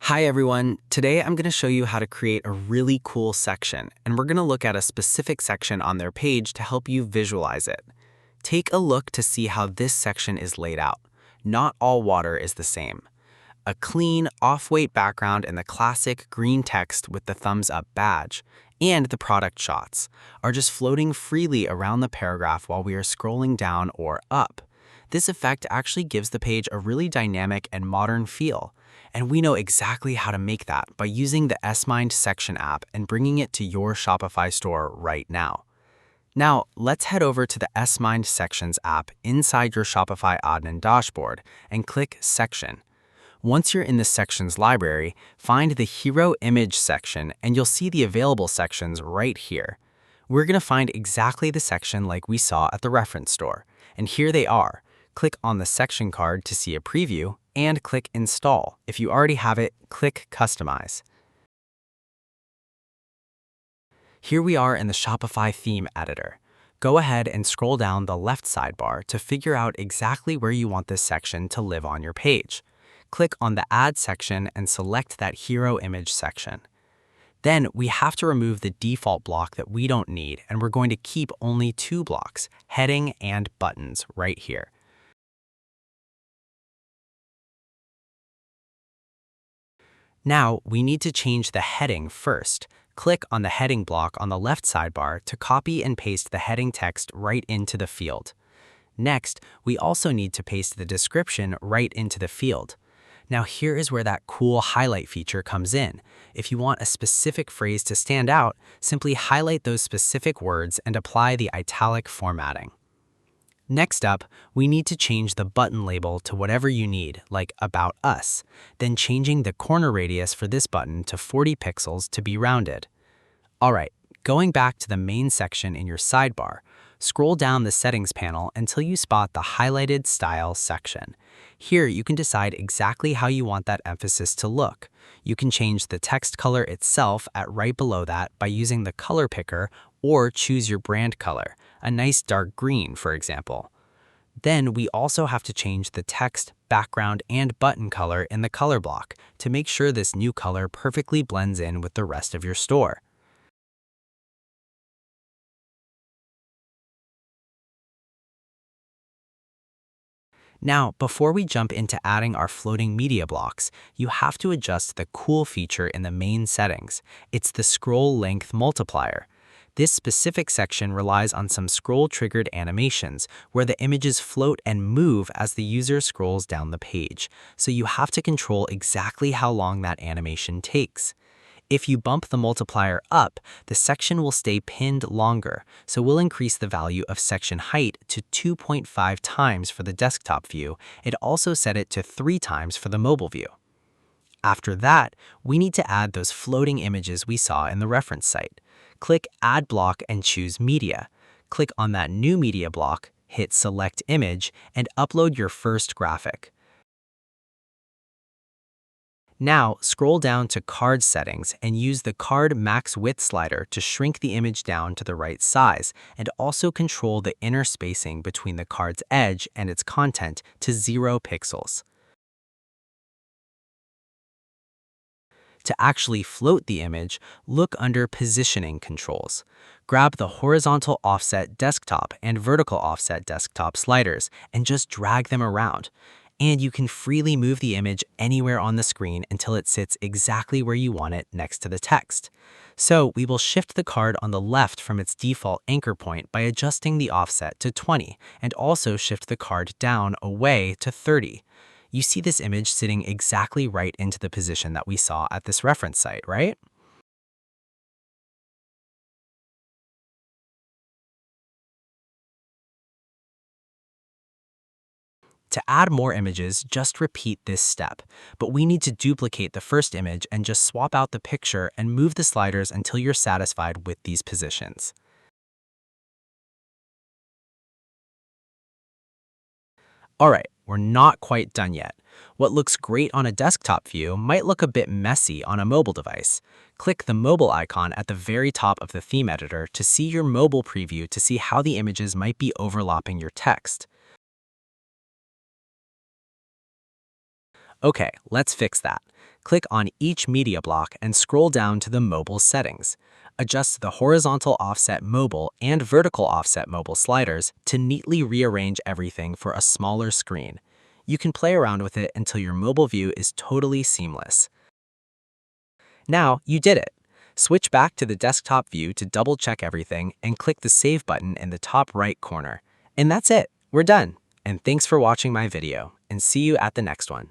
Hi everyone, today I'm going to show you how to create a really cool section, and we're going to look at a specific section on their page to help you visualize it. Take a look to see how this section is laid out. Not all water is the same. A clean, off-white background and the classic green text with the thumbs up badge, and the product shots, are just floating freely around the paragraph while we are scrolling down or up. This effect actually gives the page a really dynamic and modern feel, and we know exactly how to make that by using the Smind Section app and bringing it to your Shopify store right now. Now, let's head over to the Smind Sections app inside your Shopify admin dashboard and click Section. Once you're in the Sections library, find the Hero Image section and you'll see the available sections right here. We're going to find exactly the section like we saw at the reference store, and here they are. Click on the section card to see a preview, and click Install. If you already have it, click Customize. Here we are in the Shopify theme editor. Go ahead and scroll down the left sidebar to figure out exactly where you want this section to live on your page. Click on the Add section and select that Hero Image section. Then we have to remove the default block that we don't need, and we're going to keep only two blocks, heading and buttons, right here. Now, we need to change the heading first. Click on the heading block on the left sidebar to copy and paste the heading text right into the field. Next, we also need to paste the description right into the field. Now here is where that cool highlight feature comes in. If you want a specific phrase to stand out, simply highlight those specific words and apply the italic formatting. Next up, we need to change the button label to whatever you need, like About Us, then changing the corner radius for this button to 40 pixels to be rounded. Alright, going back to the main section in your sidebar, scroll down the settings panel until you spot the highlighted Style section. Here you can decide exactly how you want that emphasis to look. You can change the text color itself at right below that by using the color picker, or choose your brand color, a nice dark green, for example. Then we also have to change the text, background, and button color in the color block to make sure this new color perfectly blends in with the rest of your store. Now, before we jump into adding our floating media blocks, you have to adjust the cool feature in the main settings. It's the scroll length multiplier. This specific section relies on some scroll-triggered animations, where the images float and move as the user scrolls down the page, so you have to control exactly how long that animation takes. If you bump the multiplier up, the section will stay pinned longer, so we'll increase the value of section height to 2.5 times for the desktop view, and also set it to 3 times for the mobile view. After that, we need to add those floating images we saw in the reference site. Click Add Block and choose Media. Click on that new media block, hit Select Image, and upload your first graphic. Now, scroll down to Card Settings and use the Card Max Width slider to shrink the image down to the right size, and also control the inner spacing between the card's edge and its content to 0 pixels. To actually float the image, look under Positioning Controls. Grab the Horizontal Offset Desktop and Vertical Offset Desktop sliders and just drag them around. And you can freely move the image anywhere on the screen until it sits exactly where you want it next to the text. So we will shift the card on the left from its default anchor point by adjusting the offset to 20, and also shift the card down away to 30. You see this image sitting exactly right into the position that we saw at this reference site, right? To add more images, just repeat this step, but we need to duplicate the first image and just swap out the picture and move the sliders until you're satisfied with these positions. Alright, we're not quite done yet. What looks great on a desktop view might look a bit messy on a mobile device. Click the mobile icon at the very top of the theme editor to see your mobile preview to see how the images might be overlapping your text. Okay, let's fix that. Click on each media block and scroll down to the mobile settings. Adjust the horizontal offset mobile and vertical offset mobile sliders to neatly rearrange everything for a smaller screen. You can play around with it until your mobile view is totally seamless. Now, you did it. Switch back to the desktop view to double-check everything and click the Save button in the top right corner. And that's it. We're done. And thanks for watching my video, and see you at the next one.